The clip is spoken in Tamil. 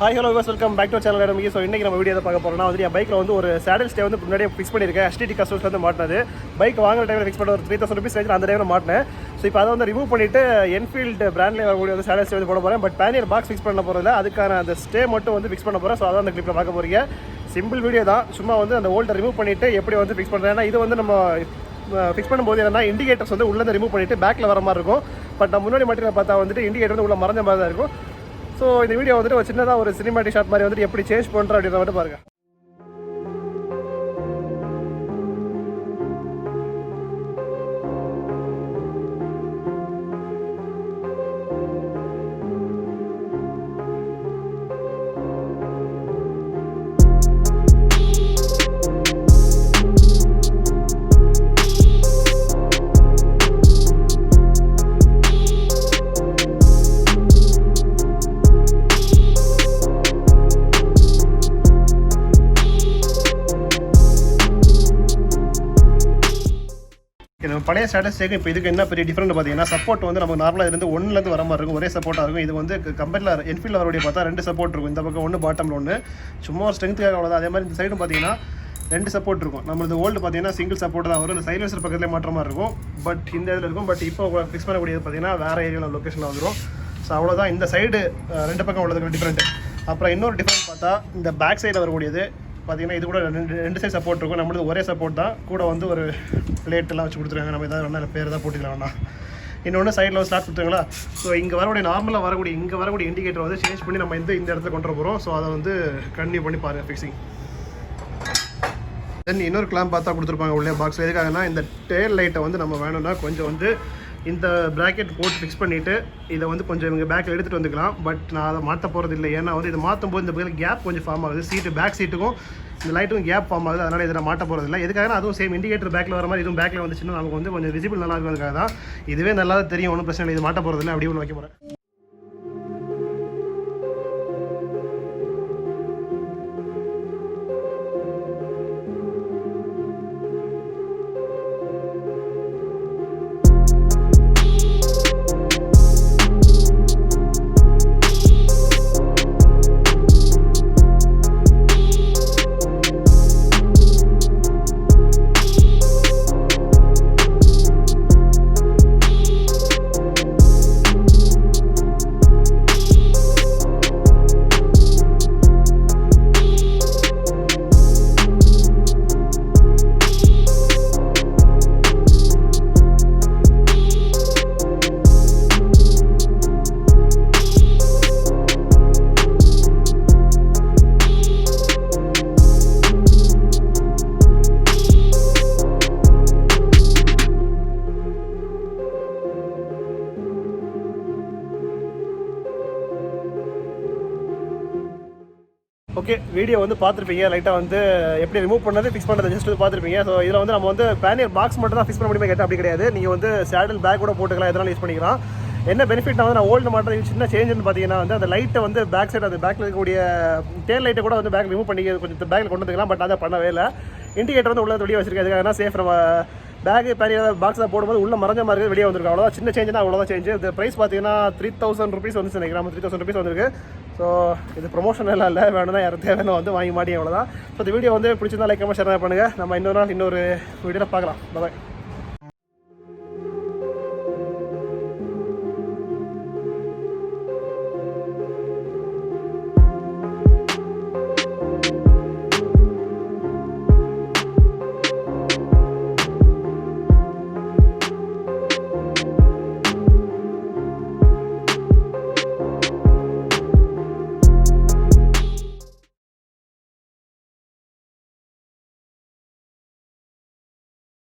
Hi hello welcome back to channel Mugi. So இன்றைக்கி நம்ம வீடியோ பார்க்க போகிறோம்னா வந்து என் பைக்கில் வந்து ஒரு சேடல் ஸ்டே வந்து முன்னாடியே ஃபிக்ஸ் பண்ணியிருக்கேன். HDD கஸ்டமர்ஸ் வந்து மாட்டினது பைக் வாங்குற டைமில் ஃபிக்ஸ் பண்ண ஒரு 3000 rupees ரேஞ்சில் அந்த டைமில் மாட்டினேன். ஸோ இப்போ அதை வந்து ரிமூவ் பண்ணிவிட்டு என்ஃபீல்டு பிராண்ட்லேயே வரக்கூடிய வந்து சேடல் ஸ்டே வந்து போட போகிறேன். பட் Pannier பாக்ஸ் ஃபிக்ஸ் பண்ண போகிறதில்ல, அதுக்கான அந்த ஸ்டே மட்டும் வந்து ஃபிக்ஸ் பண்ண போகிறேன். ஸோ அதான் அந்த கிளிப்பில் பார்க்க போகிறீங்க. சிம்பிள் வீடியோ தான், சும்மா வந்து அந்த ஓல்டை ரிமூவ் பண்ணிவிட்டு எப்படி வந்து ஃபிக்ஸ் பண்ணுறேன். ஏன்னா இது வந்து நம்ம ஃபிக்ஸ் பண்ணும்போது என்னன்னா இண்டிகேட்டர்ஸ் வந்து உள்ளே ரிமூவ் பண்ணிவிட்டு பேக்கில் வர மாதிரி இருக்கும். பட் நான் முன்னாடி மட்டும் பார்த்தா வந்துட்டு இண்டிகேட்டர் வந்து உள்ள மறைஞ்ச மாதிரி தான் இருக்கும். ஸோ இந்த வீடியோ வந்துட்டு ஒரு சின்னதாக ஒரு சினிமாட்டிக் ஷாட் மாதிரி வந்துட்டு எப்படி சேஞ்ச் பண்ணுறோம் அப்படின்றத மட்டும் பாருங்கள். பழைய ஸ்டேட்டஸ் சேக்கு இப்போ இதுக்கு என்ன பெரிய டிஃப்ரெண்ட் பார்த்தீங்கன்னா, சப்போர்ட் வந்து நமக்கு நார்மலாக இருந்து ஒன்றுலேருந்து வர மாதிரி இருக்கும், ஒரே சப்போர்ட்டாக இருக்கும். இது வந்து கம்பெனியில் என்ஃபீல்டில் வரக்கூடிய பார்த்தா 2 சப்போர்ட் இருக்கும். இந்த பக்கம் 1, பாட்டமில் 1, சும்மா ஒரு ஸ்ட்ரென்த்துக்காக அவ்வளோதான். அதே மாதிரி இந்த சைடும் பார்த்தீங்கன்னா 2 சப்போர்ட் இருக்கும். நம்மளது ஓல்டு பார்த்தீங்கன்னா சிங்கிள் சப்போர்ட் தான் வரும். இந்த சைலன்சர் பக்கத்துலேயே மாற்ற மாதிரி இருக்கும். பட் இந்த இதில் இருக்கும். பட் இப்போ ஃபிக்ஸ் பண்ணக்கூடியது பார்த்தீங்கன்னா வேறு ஏரியாவில் லொக்கேஷனில் வந்துடும். ஸோ அவ்வளோதான். இந்த சைடு 2 பக்கம் உள்ளதுக்கு டிஃப்ரெண்ட். அப்புறம் இன்னொரு டிஃப்ரெண்ட் பார்த்தா இந்த பேக் சைடில் வரக்கூடியது பார்த்தீங்கன்னா இது கூட 2 சைடு சப்போர்ட் இருக்கும். நம்மளது ஒரே சப்போர்ட் தான், கூட வந்து ஒரு பிளேட்டெல்லாம் வச்சு கொடுத்துருக்காங்க. நம்ம ஏதாவது வேணால் பேர் தான் போட்டுக்கலாம் வேணா. இன்னொன்று சைடில் ஒரு ஸ்லாட் கொடுத்துருங்களா. ஸோ இங்கே வரக்கூடிய நார்மலாக வரக்கூடிய இண்டிகேட்டர் வந்து சேஞ்ச் பண்ணி நம்ம இந்த இடத்துல கொண்டு போகிறோம். ஸோ அதை வந்து கண்டினியூ பண்ணி பாருங்கள் ஃபிக்ஸிங். தென் இன்னொரு கிளாம்ப் பார்த்தா கொடுத்துருப்பாங்க உள்ளே பாக்ஸ். எதுக்காகனா இந்த டேல் லைட்டை வந்து நம்ம வேணும்னா கொஞ்சம் வந்து இந்த ப்ராக்கெட் போட்டு ஃபிக்ஸ் பண்ணிவிட்டு இதை வந்து கொஞ்சம் இவங்க பேக்கில் எடுத்துகிட்டு வந்துக்கலாம். பட் நான் அதை மாற்ற போகிறது இல்லை. ஏன்னா வந்து இதை மாற்றும் போது இந்த பக்கம் கேப் கொஞ்சம் ஃபார்ம் ஆகுது. பேக் சீட்டுக்கும் இந்த லைட்டுக்கும் கேப் ஃபார்ம் ஆகுது. அதனால் இதை நான் மாற்ற போகிறது இல்லை. எதுக்காக அதுவும் சேம் இண்டிகேட்டர் பேக்கில் வர மாதிரி இதுவும் பேக்கில் வந்துச்சுன்னா நமக்கு வந்து கொஞ்சம் விசிபிள் நல்லா இருக்கிறதுக்காக தான். இதுவே நல்லா தெரியும், ஒன்றும் பிரச்சனை இல்லை. இது மாற்ற போகிறது இல்லை, அப்படியே ஒன்று வைக்க போகிறேன். ஓகே, வீடியோ வந்து பார்த்துருப்பீங்க. லைட்டாக வந்து எப்படி ரிமூவ் பண்ணது ஃபிக்ஸ் பண்ணுறது ஜஸ்ட் வந்து பார்த்துருப்பீங்க. ஸோ இதில் வந்து நம்ம வந்து Pannier பாக்ஸ் மட்டும் தான் ஃபிக்ஸ் பண்ண முடியுமா கேட்டால் அப்படி கிடையாது. நீங்கள் வந்து சேடல் பேக் கூட போட்டுக்கலாம், எதனாலும் யூஸ் பண்ணிக்கலாம். என்ன பெனிஃபிட்னா வந்து நான் ஓல்டு மாட்டேன் சின்ன சேஞ்சுன்னு பார்த்தீங்கன்னா வந்து அந்த லைட்டை வந்து பேக் சைடு அந்த பேக்கில் இருக்கக்கூடிய டேல் லைட்டை கூட வந்து பேக் ரிமூவ் பண்ணி கொஞ்சம் பேக்கில் கொண்டு வந்துக்கலாம். பட் அதை பண்ணவே இல்லை. இண்டிகேட்டர் வந்து உள்ள வெளியே வச்சிருக்கேன். அதுக்காக சேஃப் நம்ம பேக்கு Pannier பாக்ஸில் போடும்போது உள்ள மறைஞ்ச மாதிரி வெளியே வந்துருக்கு. அவ்வளோதான், சின்ன சேஞ்சுனா அவ்வளோதான் சேஞ்சு. இந்த ப்ரைஸ் பார்த்தீங்கன்னா 3000 rupees வந்து நினைக்கிறேன். 3000 rupees வந்துருக்கு. ஸோ இது ப்ரொமோஷன் எல்லாம் இல்லை, வேணும்னா யாரும் தேவையான வந்து வாங்கி மாட்டி அவ்வளோதான். ஸோ இந்த வீடியோ வந்து பிடிச்சிருந்தா லைக் ஷேர் பண்ணுங்கள். நம்ம இன்னொரு வீடியோவில் பார்க்கலாம். பாய்.